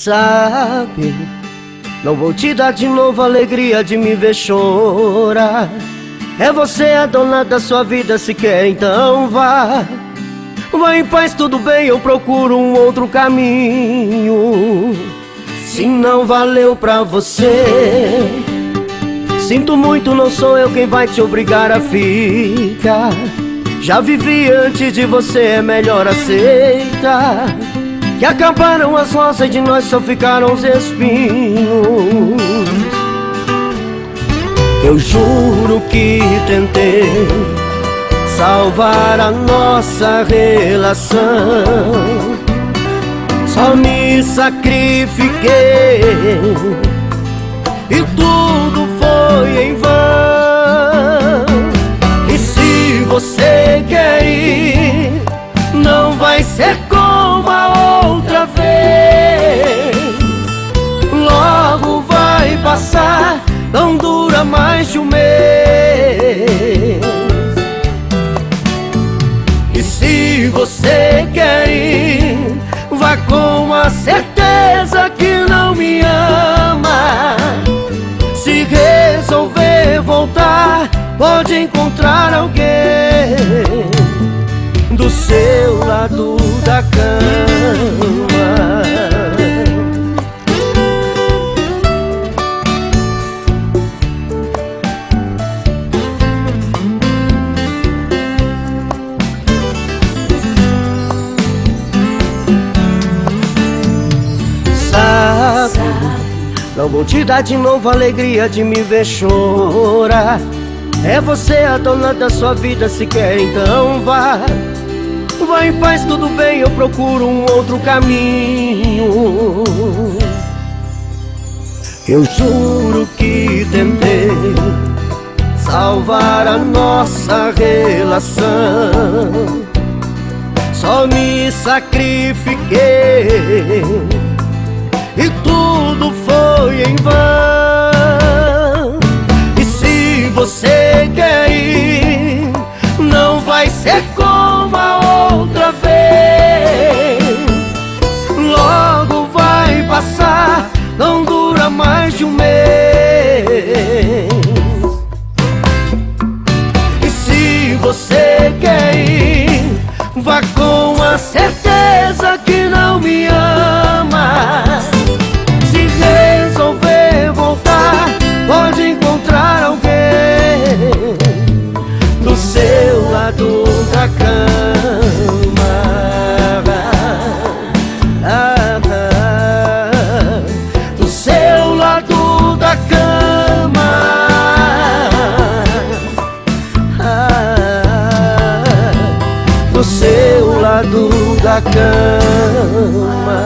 Sabe, não vou te dar de novo a alegria de me ver chorar. É você a dona da sua vida, se quer então vá. Vai em paz, tudo bem, eu procuro um outro caminho. Se não valeu pra você, sinto muito, não sou eu quem vai te obrigar a ficar. Já vivi antes de você, é melhor aceitar que acabaram as rosas e de nós só ficaram os espinhos. Eu juro que tentei salvar a nossa relação, só me sacrifiquei e tudo foi em vão. E se você quer ir, não vai ser como a outra vez. Logo vai passar, não dura mais de um mês. E se você quer ir, vá com a certeza que não me ama. Se resolver voltar, pode encontrar alguém do seu lado da cama. Não vou te dar de novo a alegria de me ver chorar. É você a dona da sua vida, se quer então vá. Vai em paz, tudo bem, eu procuro um outro caminho. Eu juro que tentei salvar a nossa relação, só me sacrifiquei e tudo foi em vão. E se você quer ir, não vai ser como a outra vez. Logo vai passar, não dura mais de um mês. E se você quer ir, vá com a certeza que não me ama. Pode encontrar alguém do seu lado da cama. Do seu lado da cama. Do seu lado da cama.